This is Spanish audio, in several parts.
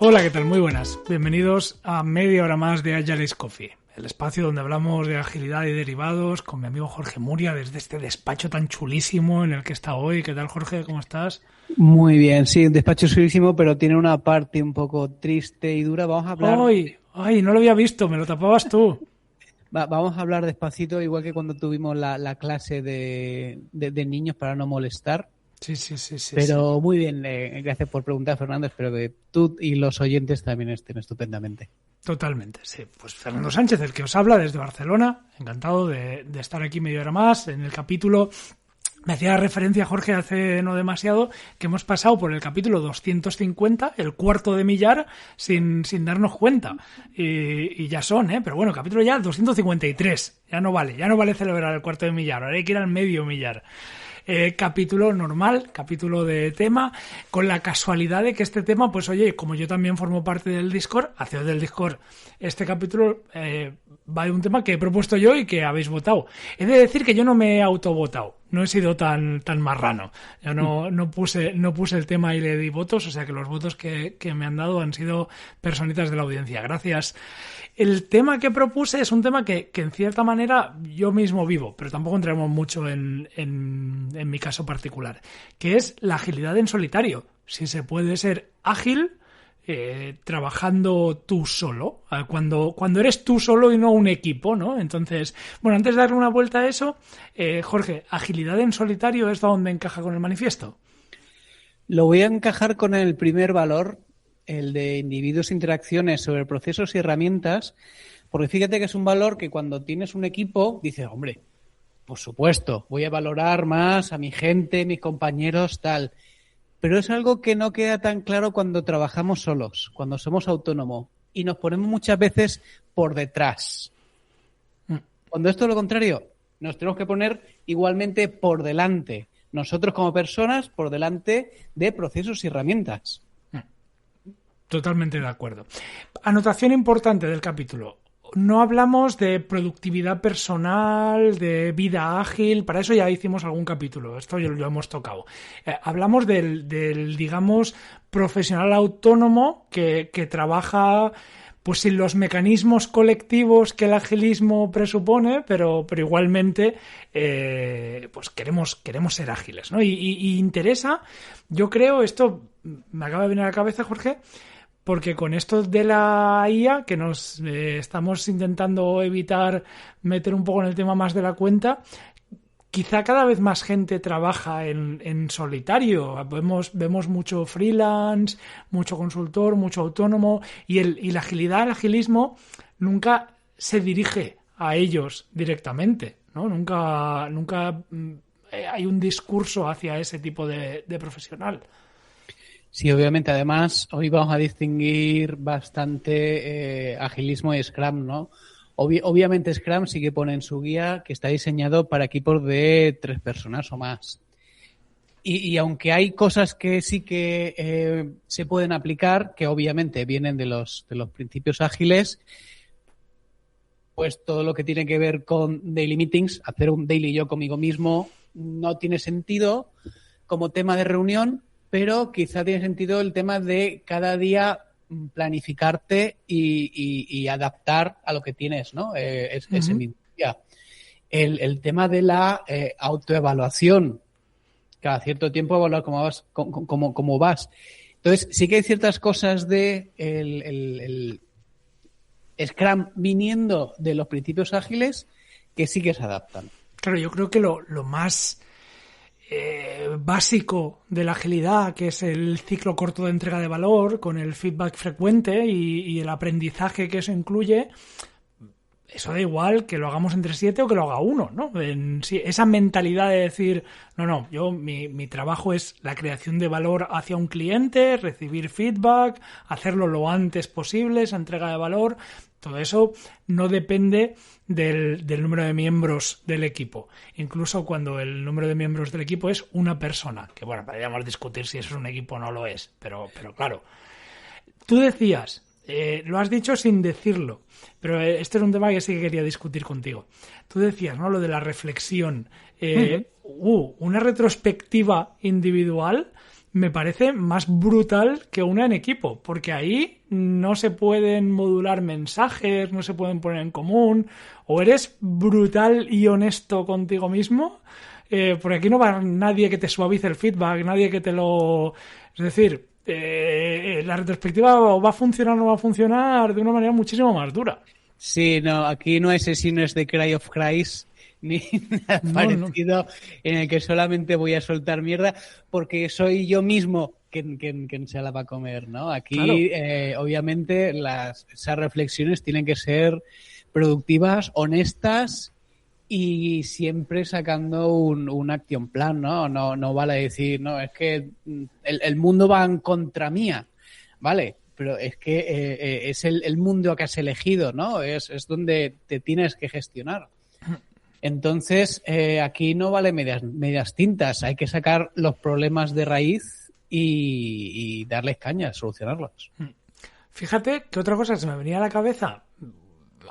Hola, ¿qué tal? Muy buenas. Bienvenidos a media hora más de Agile is Coffee, el espacio donde hablamos de agilidad y derivados con mi amigo Jorge Muria desde este despacho tan chulísimo en el que está hoy. ¿Qué tal, Jorge? ¿Cómo estás? Muy bien, sí, un despacho chulísimo, pero tiene una parte un poco triste y dura. Vamos a hablar, ¡Ay! No lo había visto, me lo tapabas tú. vamos a hablar despacito, igual que cuando tuvimos la clase de niños para no molestar. Sí. Pero muy bien, gracias por preguntar, Fernando. Espero que tú y los oyentes también estén estupendamente. Totalmente, sí. Pues Fernando Sánchez, el que os habla desde Barcelona. Encantado de estar aquí media hora más en el capítulo. Me hacía referencia, Jorge, hace no demasiado, que hemos pasado por el capítulo 250, el cuarto de millar, sin darnos cuenta. Y ya son, pero bueno, capítulo ya 253. Ya no vale celebrar el cuarto de millar, ahora hay que ir al medio millar. Capítulo normal, capítulo de tema, con la casualidad de que este tema, pues oye, como yo también formo parte del Discord, hacia del Discord, este capítulo va de un tema que he propuesto yo y que habéis votado. He de decir que yo no me he autovotado, no he sido tan marrano. Yo no puse el tema y le di votos, o sea que los votos que me han dado han sido personitas de la audiencia. Gracias. El tema que propuse es un tema que en cierta manera yo mismo vivo, pero tampoco entraremos mucho en mi caso particular, que es la agilidad en solitario. Si se puede ser ágil trabajando tú solo, cuando eres tú solo y no un equipo, ¿no? Entonces, bueno, antes de darle una vuelta a eso, Jorge, ¿agilidad en solitario es donde encaja con el manifiesto? Lo voy a encajar con el primer valor, el de individuos e interacciones sobre procesos y herramientas, porque fíjate que es un valor que cuando tienes un equipo, dices, hombre, por supuesto, voy a valorar más a mi gente, mis compañeros, tal. Pero es algo que no queda tan claro cuando trabajamos solos, cuando somos autónomos y nos ponemos muchas veces por detrás. Cuando esto es lo contrario, nos tenemos que poner igualmente por delante. Nosotros como personas por delante de procesos y herramientas. Totalmente de acuerdo. Anotación importante del capítulo. No hablamos de productividad personal, de vida ágil, para eso ya hicimos algún capítulo, esto ya lo hemos tocado. Hablamos del, digamos, profesional autónomo que trabaja pues sin los mecanismos colectivos que el agilismo presupone, pero igualmente pues queremos ser ágiles, ¿no? Y interesa, yo creo, esto me acaba de venir a la cabeza, Jorge, porque con esto de la IA, que nos estamos intentando evitar meter un poco en el tema más de la cuenta, quizá cada vez más gente trabaja en solitario. Vemos mucho freelance, mucho consultor, mucho autónomo, y la agilidad, el agilismo, nunca se dirige a ellos directamente, ¿no? Nunca hay un discurso hacia ese tipo de profesional. Sí, obviamente. Además, hoy vamos a distinguir bastante agilismo y Scrum, ¿no? Obviamente Scrum sí que pone en su guía que está diseñado para equipos de 3 personas o más. Y aunque hay cosas que sí que se pueden aplicar, que obviamente vienen de los principios ágiles, pues todo lo que tiene que ver con daily meetings, hacer un daily yo conmigo mismo, no tiene sentido como tema de reunión, pero quizá tiene sentido el tema de cada día planificarte y adaptar a lo que tienes, ¿no? Ese mismo día. El tema de la autoevaluación. Cada cierto tiempo evaluar cómo vas. Entonces, sí que hay ciertas cosas de el Scrum viniendo de los principios ágiles que sí que se adaptan. Claro, yo creo que lo más básico de la agilidad, que es el ciclo corto de entrega de valor, con el feedback frecuente y el aprendizaje que eso incluye, eso da igual que lo hagamos entre 7 o que lo haga uno, ¿no? Esa mentalidad de decir, no, yo mi trabajo es la creación de valor hacia un cliente, recibir feedback, hacerlo lo antes posible, esa entrega de valor, todo eso no depende del número de miembros del equipo. Incluso cuando el número de miembros del equipo es una persona, que bueno, podríamos discutir si eso es un equipo o no lo es, pero claro. Tú decías, lo has dicho sin decirlo, pero este es un tema que sí que quería discutir contigo. Tú decías, ¿no? Lo de la reflexión. Una retrospectiva individual me parece más brutal que una en equipo, porque ahí no se pueden modular mensajes, no se pueden poner en común, o eres brutal y honesto contigo mismo, porque aquí no va nadie que te suavice el feedback, nadie que te lo... Es decir, la retrospectiva o va a funcionar o no va a funcionar de una manera muchísimo más dura. Sí, no, aquí no hay sesiones de Cry of Christ ni nada parecido en el que solamente voy a soltar mierda porque soy yo mismo quien se la va a comer, ¿no? Aquí, claro. Obviamente, esas reflexiones tienen que ser productivas, honestas y siempre sacando un action plan, ¿no? No vale decir, no, es que el mundo va en contra mía, ¿vale? Pero es que es el mundo que has elegido, ¿no? Es donde te tienes que gestionar. Entonces, aquí no vale medias tintas. Hay que sacar los problemas de raíz y darles caña, solucionarlos. Fíjate que otra cosa que se me venía a la cabeza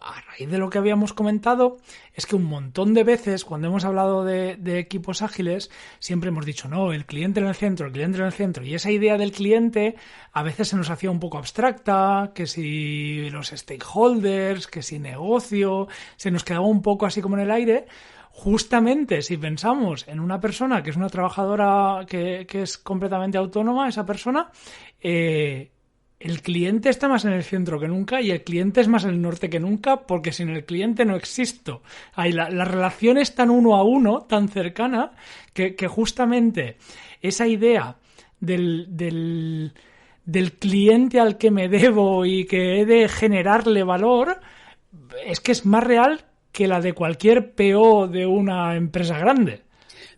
a raíz de lo que habíamos comentado es que un montón de veces cuando hemos hablado de equipos ágiles siempre hemos dicho no, el cliente en el centro, y esa idea del cliente a veces se nos hacía un poco abstracta, que si los stakeholders, que si negocio, se nos quedaba un poco así como en el aire. Justamente si pensamos en una persona que es una trabajadora que es completamente autónoma, esa persona el cliente está más en el centro que nunca y el cliente es más en el norte que nunca porque sin el cliente no existo. Ahí la relación es tan uno a uno, tan cercana, que justamente esa idea del cliente al que me debo y que he de generarle valor es que es más real que la de cualquier PO de una empresa grande.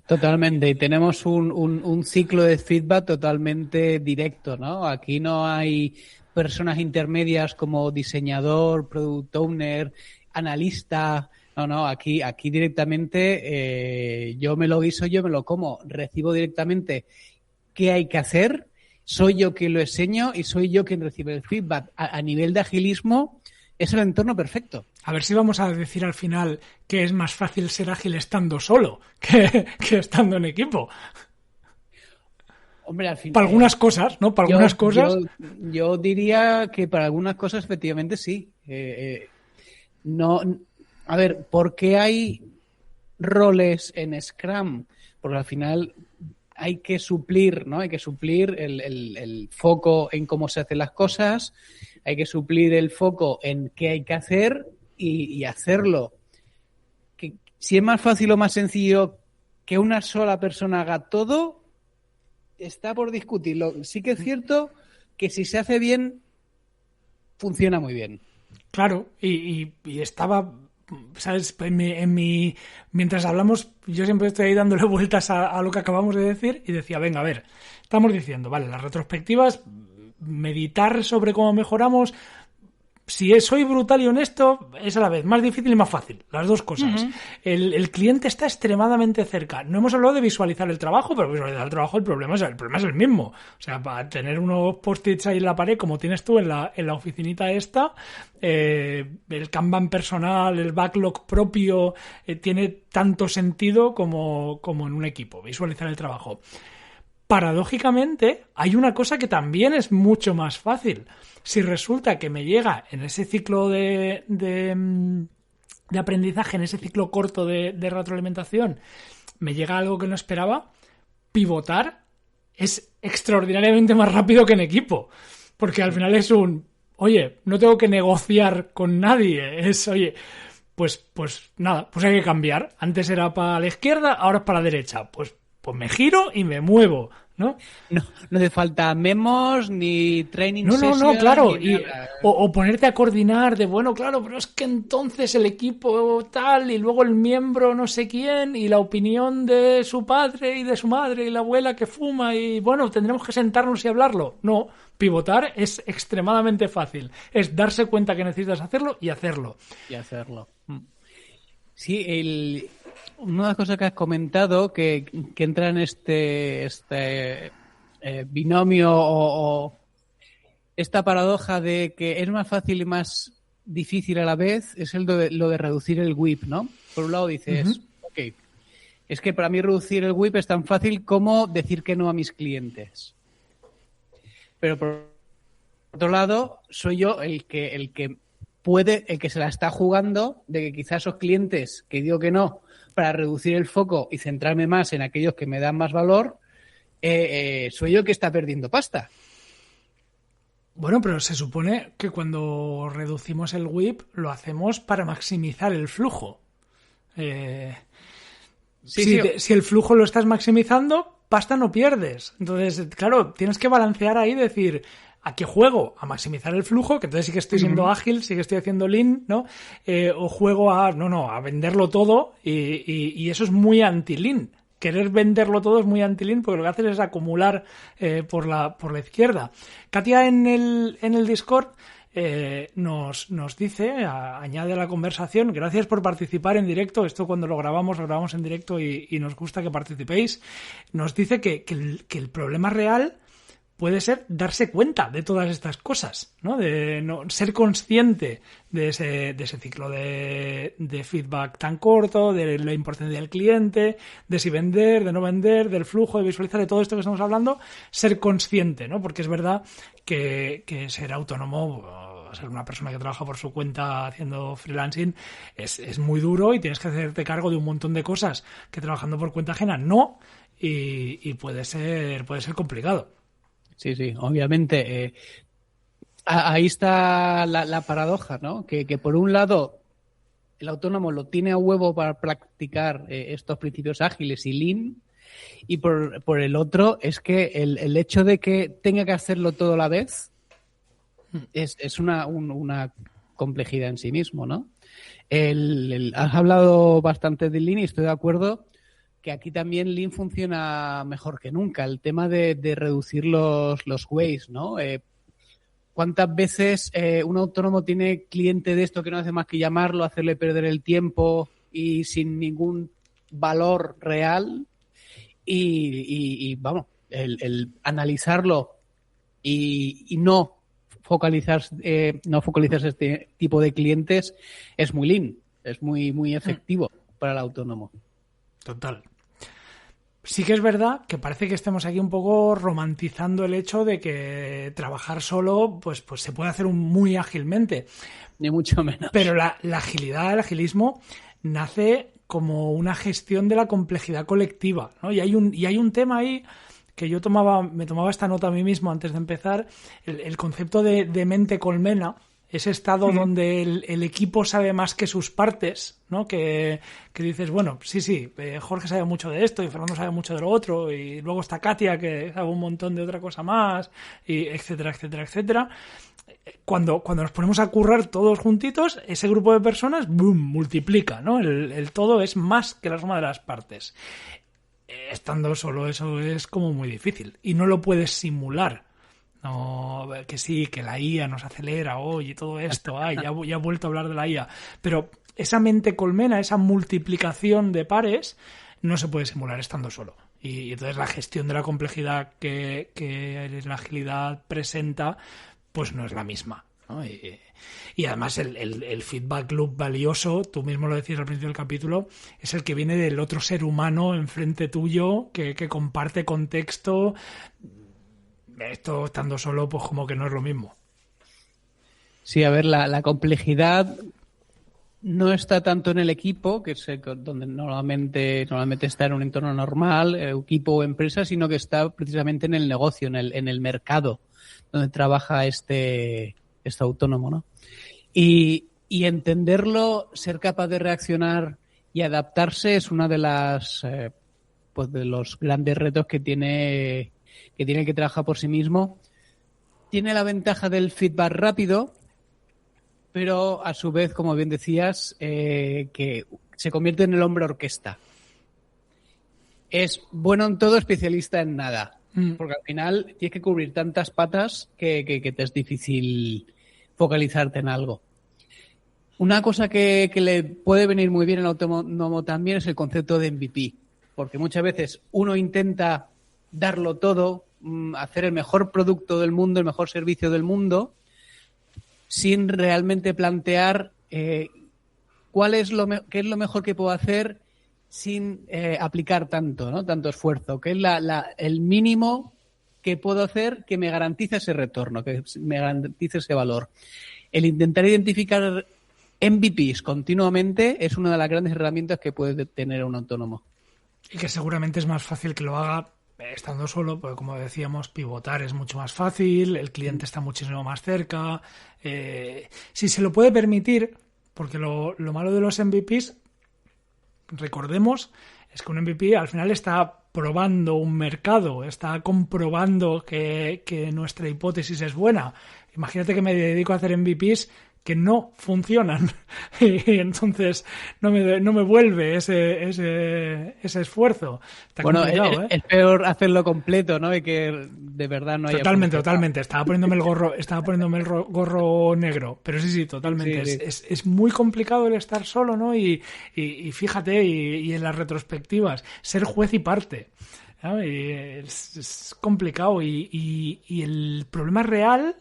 Totalmente, y tenemos un ciclo de feedback totalmente directo, ¿no? Aquí no hay personas intermedias como diseñador, product owner, analista. No, aquí directamente yo me lo guiso, yo me lo como, recibo directamente qué hay que hacer, soy yo quien lo enseño y soy yo quien recibe el feedback. A nivel de agilismo es el entorno perfecto. A ver si vamos a decir al final que es más fácil ser ágil estando solo que estando en equipo. Hombre, al final, para algunas cosas, ¿no? Para algunas cosas. Yo diría que para algunas cosas efectivamente sí. No, a ver, ¿por qué hay roles en Scrum? Porque al final hay que suplir, ¿no? Hay que suplir el foco en cómo se hacen las cosas, hay que suplir el foco en qué hay que hacer y hacerlo. Que si es más fácil o más sencillo que una sola persona haga todo, está por discutirlo. Sí que es cierto que si se hace bien, funciona muy bien. Claro, y estaba, ¿sabes? Mientras hablamos, yo siempre estoy ahí dándole vueltas a lo que acabamos de decir y decía, venga, a ver, estamos diciendo, vale, las retrospectivas, meditar sobre cómo mejoramos. Si soy brutal y honesto, es a la vez más difícil y más fácil. Las dos cosas. Uh-huh. El cliente está extremadamente cerca. No hemos hablado de visualizar el trabajo, pero visualizar el trabajo el problema es el mismo. O sea, para tener unos post-its ahí en la pared, como tienes tú en la oficinita esta, el Kanban personal, el backlog propio, tiene tanto sentido como en un equipo, visualizar el trabajo. Paradójicamente, hay una cosa que también es mucho más fácil. Si resulta que me llega en ese ciclo de aprendizaje, en ese ciclo corto de retroalimentación, me llega algo que no esperaba, pivotar es extraordinariamente más rápido que en equipo. Porque al final es oye, no tengo que negociar con nadie. Es, oye, pues nada, pues hay que cambiar. Antes era para la izquierda, ahora es para la derecha. Pues me giro y me muevo, ¿no? No hace falta memos ni training sessions. No, claro. O ponerte a coordinar de, bueno, claro, pero es que entonces el equipo tal y luego el miembro no sé quién y la opinión de su padre y de su madre y la abuela que fuma y, bueno, tendremos que sentarnos y hablarlo. No, pivotar es extremadamente fácil. Es darse cuenta que necesitas hacerlo y hacerlo. Sí, una de las cosas que has comentado que entra en este binomio o esta paradoja de que es más fácil y más difícil a la vez es lo de reducir el WIP, ¿no? Por un lado dices, ok, es que para mí reducir el WIP es tan fácil como decir que no a mis clientes. Pero por otro lado, soy yo el que se la está jugando de que quizás esos clientes que digo que no, para reducir el foco y centrarme más en aquellos que me dan más valor, soy yo el que está perdiendo pasta. Bueno, pero se supone que cuando reducimos el WIP lo hacemos para maximizar el flujo. Si el flujo lo estás maximizando, pasta no pierdes. Entonces, claro, tienes que balancear ahí y decir, ¿a qué juego? A maximizar el flujo, que entonces sí que estoy siendo ágil, sí que estoy haciendo lean, ¿no? O juego a venderlo todo y eso es muy anti-lean. Querer venderlo todo es muy anti-lean porque lo que haces es acumular por la izquierda. Katia en el Discord nos dice, añade a la conversación, gracias por participar en directo. Esto cuando lo grabamos en directo y nos gusta que participéis. Nos dice que el problema real puede ser darse cuenta de todas estas cosas, ¿no? De no ser consciente de ese ciclo de feedback tan corto, de la importancia del cliente, de si vender, de no vender, del flujo, de visualizar, de todo esto que estamos hablando, ser consciente, ¿no? Porque es verdad que ser autónomo, ser una persona que trabaja por su cuenta haciendo freelancing es muy duro y tienes que hacerte cargo de un montón de cosas que trabajando por cuenta ajena no, y puede ser complicado. Sí, obviamente. Ahí está la paradoja, ¿no? Que por un lado el autónomo lo tiene a huevo para practicar estos principios ágiles y lean, y por el otro es que el hecho de que tenga que hacerlo todo a la vez es una complejidad en sí mismo, ¿no? Has hablado bastante de lean y estoy de acuerdo que aquí también Lean funciona mejor que nunca. El tema de reducir los waste, ¿no? ¿Cuántas veces un autónomo tiene cliente de esto que no hace más que llamarlo, hacerle perder el tiempo y sin ningún valor real? Y vamos, el analizarlo y no focalizarse este tipo de clientes es muy lean, es muy efectivo para el autónomo. Total. Sí que es verdad que parece que estemos aquí un poco romantizando el hecho de que trabajar solo pues se puede hacer muy ágilmente. Ni mucho menos. Pero la agilidad, el agilismo, nace como una gestión de la complejidad colectiva, ¿no? Y hay un tema ahí que me tomaba esta nota a mí mismo antes de empezar, el concepto de mente colmena. Ese estado donde el equipo sabe más que sus partes, ¿no? Que dices, bueno, sí, Jorge sabe mucho de esto y Fernando sabe mucho de lo otro y luego está Katia que sabe un montón de otra cosa más y etcétera. Cuando nos ponemos a currar todos juntitos, ese grupo de personas, ¡boom!, multiplica, ¿no? El todo es más que la suma de las partes. Estando solo eso es como muy difícil y no lo puedes simular. No, que sí, que la IA nos acelera hoy y todo esto, ya he vuelto a hablar de la IA, pero esa mente colmena, esa multiplicación de pares no se puede simular estando solo, y entonces la gestión de la complejidad que la agilidad presenta pues no es la misma, ¿no? Y además el feedback loop valioso, tú mismo lo decías al principio del capítulo, es el que viene del otro ser humano enfrente tuyo que comparte contexto. Esto estando solo, pues como que no es lo mismo. Sí, a ver, la complejidad no está tanto en el equipo, que es donde normalmente está en un entorno normal, equipo o empresa, sino que está precisamente en el negocio, en el mercado, donde trabaja este autónomo, ¿no? Y entenderlo, ser capaz de reaccionar y adaptarse es una de las de los grandes retos que tiene que trabajar por sí mismo. Tiene la ventaja del feedback rápido, pero a su vez, como bien decías, que se convierte en el hombre orquesta. Es bueno en todo, especialista en nada. Porque al final tienes que cubrir tantas patas que te es difícil focalizarte en algo. Una cosa que le puede venir muy bien al autónomo también es el concepto de MVP. Porque muchas veces uno intenta darlo todo, hacer el mejor producto del mundo, el mejor servicio del mundo, sin realmente plantear qué es lo mejor que puedo hacer sin aplicar tanto esfuerzo, qué es el mínimo ¿qué puedo hacer que me garantice ese retorno, que me garantice ese valor? El intentar identificar MVPs continuamente es una de las grandes herramientas que puede tener un autónomo. Y que seguramente es más fácil que lo haga estando solo, porque como decíamos, pivotar es mucho más fácil, el cliente está muchísimo más cerca. Si se lo puede permitir, porque lo malo de los MVPs, recordemos, es que un MVP al final está probando un mercado, está comprobando que nuestra hipótesis es buena. Imagínate que me dedico a hacer MVPs que no funcionan y entonces no me vuelve ese esfuerzo. Está complicado, es peor hacerlo completo, ¿no? Y que de verdad no haya totalmente. Estaba poniéndome el gorro negro, pero sí, totalmente. Sí. Es muy complicado el estar solo, ¿no? Y fíjate, y en las retrospectivas, ser juez y parte, ¿no? Y es complicado y el problema real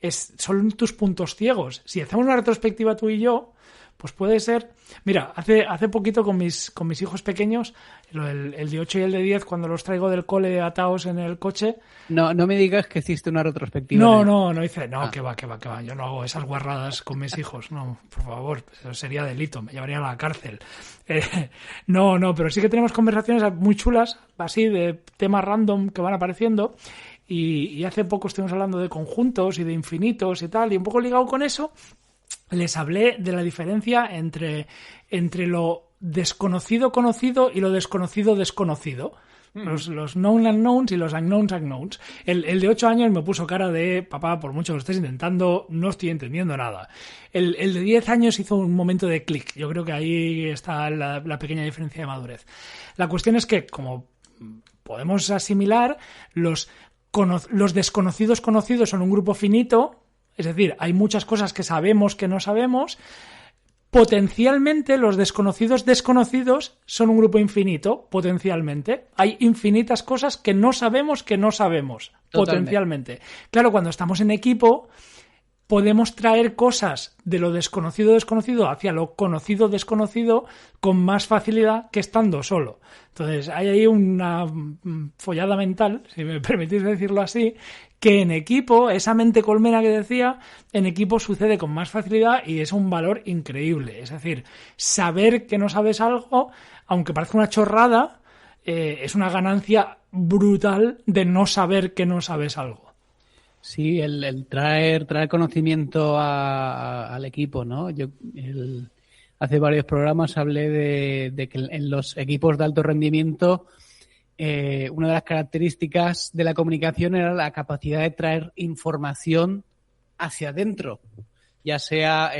son tus puntos ciegos. Si hacemos una retrospectiva tú y yo, pues puede ser... Mira, hace poquito con mis hijos pequeños, el de 8 y el de 10, cuando los traigo del cole atados en el coche... No me digas que hiciste una retrospectiva. No hice... No, que va. Yo no hago esas guarradas con mis hijos. No, por favor, eso sería delito, me llevaría a la cárcel. No, pero sí que tenemos conversaciones muy chulas, así, de temas random que van apareciendo... Y hace poco estuvimos hablando de conjuntos y de infinitos y tal, y un poco ligado con eso, les hablé de la diferencia entre lo desconocido conocido y lo desconocido desconocido. Los known unknowns y los unknowns unknowns. El de 8 años me puso cara de, papá, por mucho que lo estés intentando, no estoy entendiendo nada. El de 10 años hizo un momento de clic. Yo creo que ahí está la pequeña diferencia de madurez. La cuestión es que, como podemos asimilar, los desconocidos conocidos son un grupo finito, es decir, hay muchas cosas que sabemos que no sabemos. Potencialmente los desconocidos desconocidos son un grupo infinito, potencialmente. Hay infinitas cosas que no sabemos. Totalmente. Potencialmente. Claro, cuando estamos en equipo podemos traer cosas de lo desconocido hacia lo conocido desconocido con más facilidad que estando solo. Entonces hay ahí una follada mental, si me permitís decirlo así, que en equipo, esa mente colmena que decía, en equipo sucede con más facilidad y es un valor increíble. Es decir, saber que no sabes algo, aunque parezca una chorrada, es una ganancia brutal de no saber que no sabes algo. Sí, el traer conocimiento al equipo, ¿no? Hace varios programas hablé de que en los equipos de alto rendimiento una de las características de la comunicación era la capacidad de traer información hacia adentro, ya sea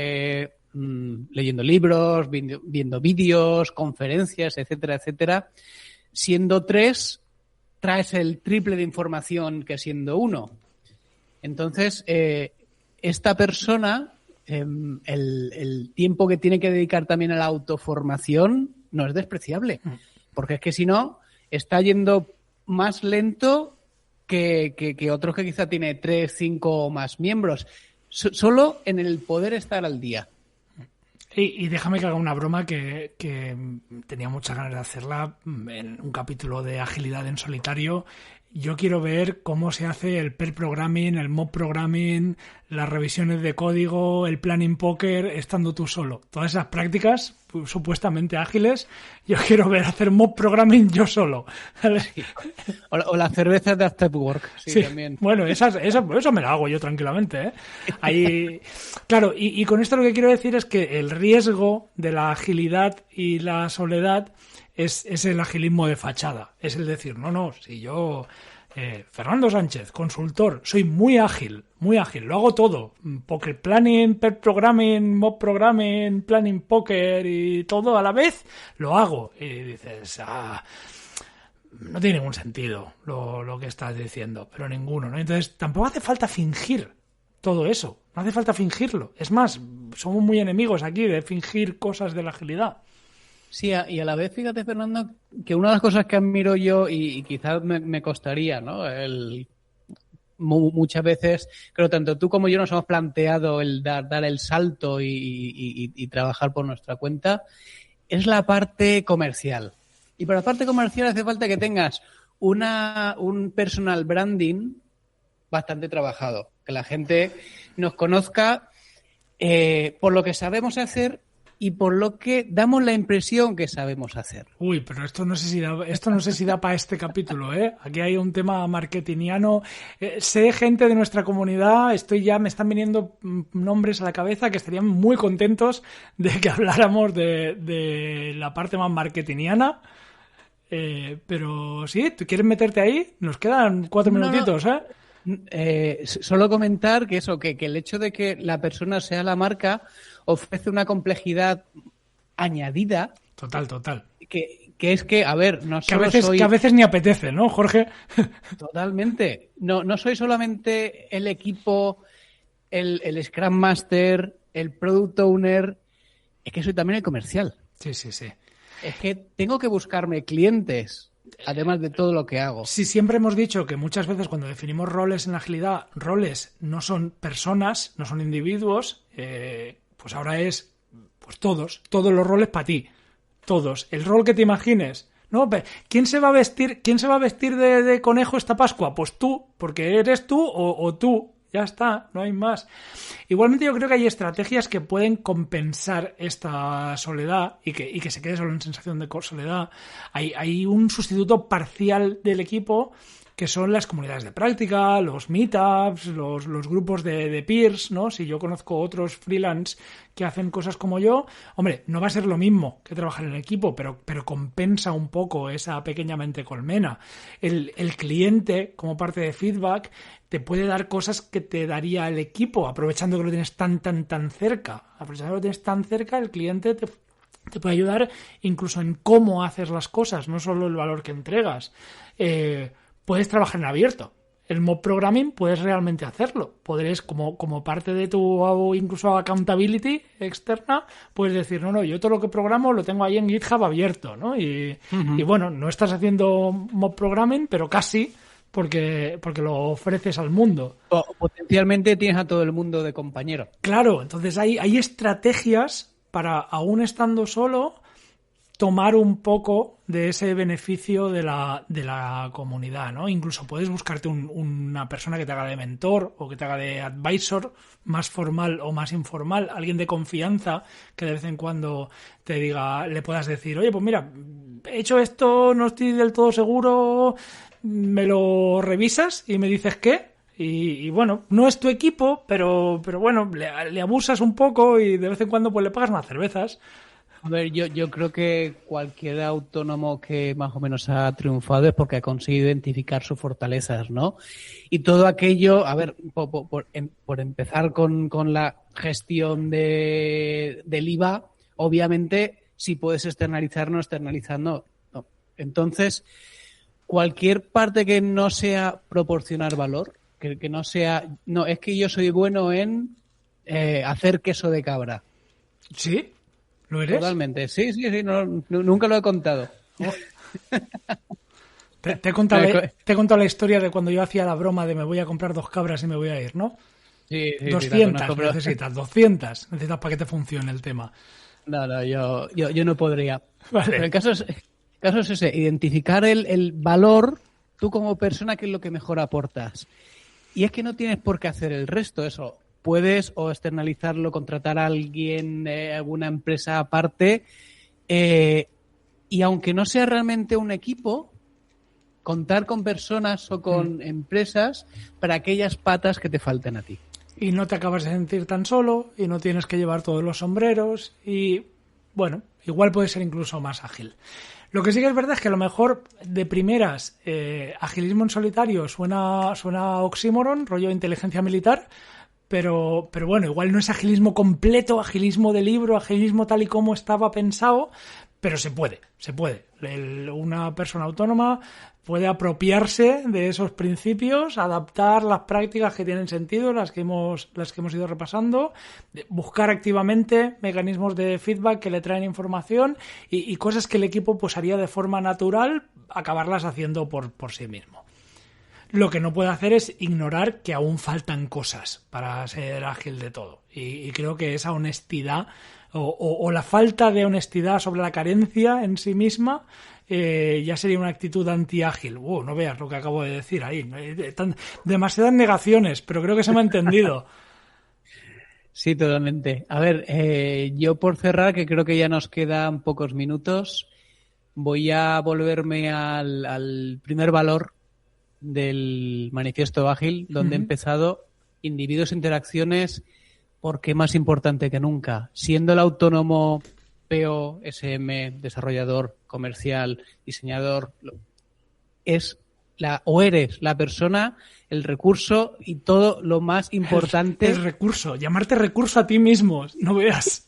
leyendo libros, viendo vídeos, conferencias, etcétera. Siendo 3, traes el triple de información que siendo 1. Entonces, esta persona, el tiempo que tiene que dedicar también a la autoformación no es despreciable, porque es que si no, está yendo más lento que otros que quizá tiene 3, 5 o más miembros, solo en el poder estar al día. Y déjame que haga una broma que tenía muchas ganas de hacerla en un capítulo de agilidad en solitario. Yo quiero ver cómo se hace el pair programming, el mob programming, las revisiones de código, el planning poker, estando tú solo. Todas esas prácticas supuestamente ágiles, yo quiero ver hacer mob programming yo solo. Sí. O las cervezas de After Work. Sí, también. Bueno, eso me lo hago yo tranquilamente, ¿eh? Ahí, claro, y con esto lo que quiero decir es que el riesgo de la agilidad y la soledad es el agilismo de fachada. Es el decir, no, si yo, Fernando Sánchez, consultor, soy muy ágil, lo hago todo. Poker planning, pair programming, mob programming, planning poker y todo a la vez, lo hago. Y dices, no tiene ningún sentido lo que estás diciendo, pero ninguno, ¿no? Entonces tampoco hace falta fingir todo eso, no hace falta fingirlo. Es más, somos muy enemigos aquí de fingir cosas de la agilidad. Sí, y a la vez, fíjate, Fernando, que una de las cosas que admiro yo y quizás me costaría, ¿no? Muchas veces, creo, tanto tú como yo nos hemos planteado el dar el salto y trabajar por nuestra cuenta, es la parte comercial. Y para la parte comercial hace falta que tengas un personal branding bastante trabajado. Que la gente nos conozca por lo que sabemos hacer y por lo que damos la impresión que sabemos hacer. Uy, pero esto no sé si da para este capítulo, ¿eh? Aquí hay un tema marketingiano. Sé gente de nuestra comunidad, me están viniendo nombres a la cabeza que estarían muy contentos de que habláramos de la parte más marketingiana. Pero sí, ¿tú quieres meterte ahí? Nos quedan 4 minutitos, ¿eh? Solo comentar que que el hecho de que la persona sea la marca ofrece una complejidad añadida. Total. Que es que, a ver, no solo que a veces ni apetece, ¿no, Jorge? Totalmente. No soy solamente el equipo, el Scrum Master, el Product Owner, es que soy también el comercial. Sí. Es que tengo que buscarme clientes, además de todo lo que hago. Sí, siempre hemos dicho que muchas veces cuando definimos roles en agilidad, roles no son personas, no son individuos, pues ahora es pues todos los roles para ti, todos, el rol que te imagines. No, ¿quién se va a vestir de conejo esta Pascua? Pues tú, porque eres tú o tú. Ya está, no hay más. Igualmente yo creo que hay estrategias que pueden compensar esta soledad y que se quede solo en sensación de soledad. Hay un sustituto parcial del equipo que son las comunidades de práctica, los meetups, los grupos de peers, ¿no? Si yo conozco otros freelance que hacen cosas como yo, hombre, no va a ser lo mismo que trabajar en equipo, pero compensa un poco esa pequeña mente colmena. El cliente, como parte de feedback, te puede dar cosas que te daría el equipo, aprovechando que lo tienes tan cerca. Aprovechando que lo tienes tan cerca, el cliente te puede ayudar incluso en cómo haces las cosas, no solo el valor que entregas. Puedes trabajar en abierto. El mob programming puedes realmente hacerlo. Podrías, como parte de tu incluso accountability externa, puedes decir, no, yo todo lo que programo lo tengo ahí en GitHub abierto, ¿no? Y bueno, no estás haciendo mob programming, pero casi, porque lo ofreces al mundo. O potencialmente tienes a todo el mundo de compañero. Claro, entonces hay estrategias para, aún estando solo, tomar un poco de ese beneficio de la comunidad, ¿no? Incluso puedes buscarte una persona que te haga de mentor o que te haga de advisor, más formal o más informal, alguien de confianza que de vez en cuando te diga, le puedas decir, oye, pues mira, he hecho esto, no estoy del todo seguro, me lo revisas y me dices qué. Y bueno, no es tu equipo, pero bueno, le abusas un poco y de vez en cuando pues le pagas unas cervezas. A ver, yo creo que cualquier autónomo que más o menos ha triunfado es porque ha conseguido identificar sus fortalezas, ¿no? Y todo aquello, a ver, por empezar con la gestión del IVA, obviamente, si puedes externalizar, no externalizando. No. Entonces, cualquier parte que no sea proporcionar valor, que no sea, no, es que yo soy bueno en hacer queso de cabra. ¿Sí? ¿Lo eres? Totalmente, sí, nunca lo he contado. Oh. Te he contado la historia de cuando yo hacía la broma de me voy a comprar 2 cabras y me voy a ir, ¿no? Sí, 200 necesitas, 200 necesitas para que te funcione el tema. No, yo no podría. Vale. Pero el caso es ese, identificar el valor, tú como persona, qué es lo que mejor aportas. Y es que no tienes por qué hacer el resto, eso. Puedes o externalizarlo, contratar a alguien, alguna empresa aparte, y aunque no sea realmente un equipo, contar con personas o con empresas para aquellas patas que te falten a ti. Y no te acabas de sentir tan solo y no tienes que llevar todos los sombreros y, bueno, igual puede ser incluso más ágil. Lo que sí que es verdad es que a lo mejor de primeras agilismo en solitario suena oxímoron, rollo inteligencia militar, pero bueno, igual no es agilismo completo, agilismo de libro, agilismo tal y como estaba pensado, pero se puede. Una persona autónoma puede apropiarse de esos principios, adaptar las prácticas que tienen sentido, las que hemos ido repasando, buscar activamente mecanismos de feedback que le traen información y cosas que el equipo pues haría de forma natural, acabarlas haciendo por sí mismo. Lo que no puede hacer es ignorar que aún faltan cosas para ser ágil de todo. Y creo que esa honestidad o la falta de honestidad sobre la carencia en sí misma ya sería una actitud anti-ágil. No veas lo que acabo de decir ahí. Demasiadas negaciones, pero creo que se me ha entendido. Sí, totalmente. A ver, yo por cerrar, que creo que ya nos quedan pocos minutos, voy a volverme al primer valor del manifiesto ágil, donde he empezado individuos e interacciones, porque más importante que nunca. Siendo el autónomo PO, SM, desarrollador, comercial, diseñador, eres la persona, el recurso y todo lo más importante. El recurso, llamarte recurso a ti mismo, no veas.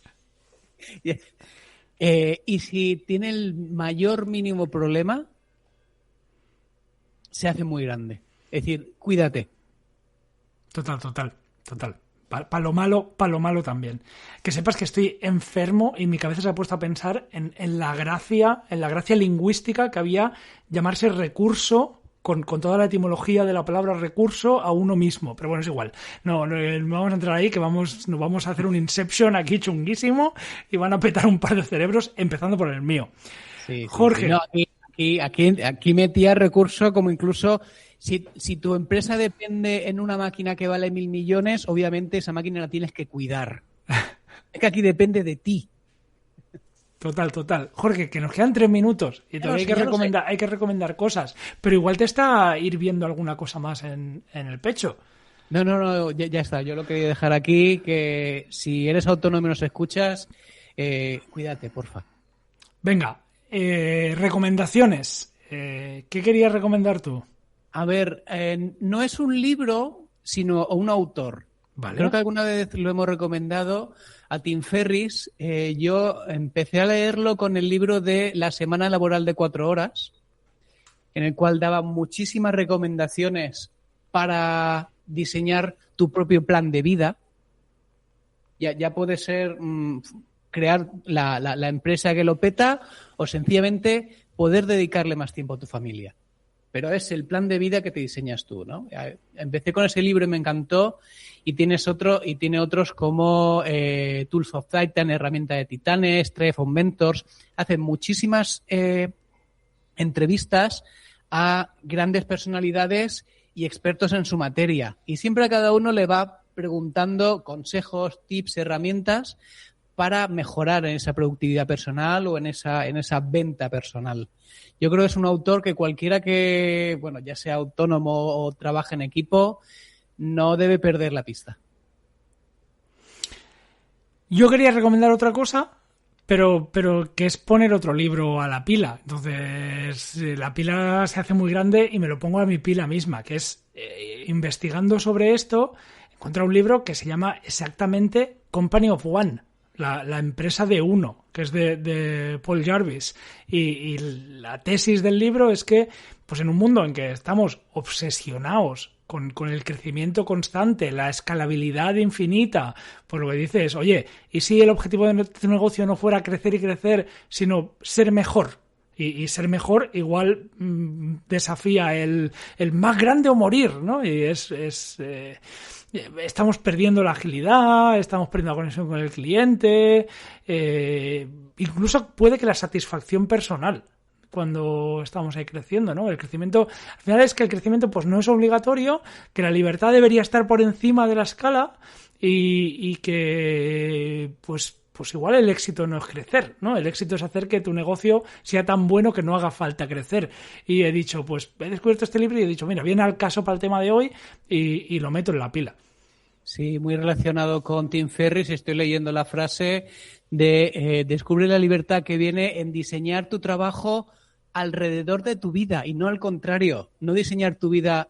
Y si tiene el mayor mínimo problema, se hace muy grande. Es decir, cuídate. Total. Para lo malo también. Que sepas que estoy enfermo y mi cabeza se ha puesto a pensar en la gracia lingüística que había llamarse recurso con toda la etimología de la palabra recurso a uno mismo. Pero bueno, es igual. No vamos a entrar ahí, que nos vamos a hacer un Inception aquí chunguísimo y van a petar un par de cerebros, empezando por el mío. Sí, Jorge. No, aquí metía recurso como incluso si tu empresa depende en una máquina que vale 1.000 millones, obviamente esa máquina la tienes que cuidar. Es que aquí depende de ti. Total. Jorge, que nos quedan 3 minutos y todavía hay que recomendar cosas, pero igual te está hirviendo alguna cosa más en el pecho. No, ya está. Yo lo quería dejar aquí, que si eres autónomo y nos escuchas, cuídate, porfa. Venga, recomendaciones. ¿Qué querías recomendar tú? A ver, no es un libro, sino un autor. Vale. Creo que alguna vez lo hemos recomendado a Tim Ferriss. Yo empecé a leerlo con el libro de La semana laboral de 4 horas, en el cual daba muchísimas recomendaciones para diseñar tu propio plan de vida. Ya puede ser crear la empresa que lo peta o sencillamente poder dedicarle más tiempo a tu familia. Pero es el plan de vida que te diseñas tú, ¿no? Empecé con ese libro y me encantó, y tiene otros como Tools of Titan, Herramienta de Titanes, Tribe of Mentors. Hacen muchísimas entrevistas a grandes personalidades y expertos en su materia, y siempre a cada uno le va preguntando consejos, tips, herramientas para mejorar en esa productividad personal o en esa venta personal. Yo creo que es un autor que cualquiera que, ya sea autónomo o trabaje en equipo, no debe perder la pista. Yo quería recomendar otra cosa, pero que es poner otro libro a la pila. Entonces, la pila se hace muy grande y me lo pongo a mi pila misma, que es, investigando sobre esto, encontré un libro que se llama exactamente Company of One. La empresa de uno, que es de Paul Jarvis. Y la tesis del libro es que, pues en un mundo en que estamos obsesionados con el crecimiento constante, la escalabilidad infinita, pues lo que dice es, oye, ¿y si el objetivo de tu negocio no fuera crecer y crecer, sino ser mejor? Y ser mejor igual desafía el más grande o morir, ¿no? Y estamos perdiendo la agilidad, estamos perdiendo la conexión con el cliente, incluso puede que la satisfacción personal cuando estamos ahí creciendo, ¿no? El crecimiento, al final es que el crecimiento pues no es obligatorio, que la libertad debería estar por encima de la escala y que pues igual el éxito no es crecer, ¿no? El éxito es hacer que tu negocio sea tan bueno que no haga falta crecer. Y he dicho, pues he descubierto este libro y he dicho, mira, viene al caso para el tema de hoy y lo meto en la pila. Sí, muy relacionado con Tim Ferriss. Estoy leyendo la frase de descubre la libertad que viene en diseñar tu trabajo alrededor de tu vida y no al contrario, no diseñar tu vida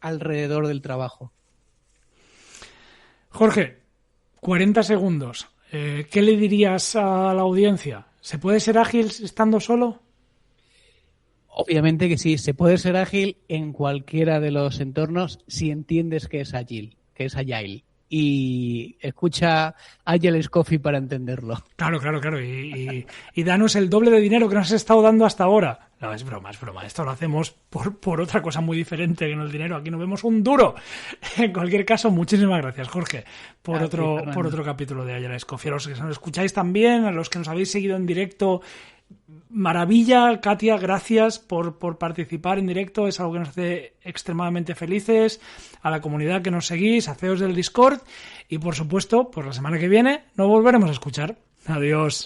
alrededor del trabajo. Jorge, 40 segundos. ¿Qué le dirías a la audiencia? ¿Se puede ser ágil estando solo? Obviamente que sí, se puede ser ágil en cualquiera de los entornos si entiendes que es ágil, que es agile. y escucha Angel's Coffee para entenderlo. Claro. Y danos el doble de dinero que nos has estado dando hasta ahora. No, es broma. Esto lo hacemos por otra cosa muy diferente que no el dinero. Aquí no vemos un duro. En cualquier caso, muchísimas gracias, Jorge, por otro capítulo de Angel's Coffee. A los que nos escucháis también, a los que nos habéis seguido en directo, maravilla. Katia, gracias por participar en directo, es algo que nos hace extremadamente felices. A la comunidad que nos seguís, a CEOs del Discord, y por supuesto, pues la semana que viene nos volveremos a escuchar. Adiós.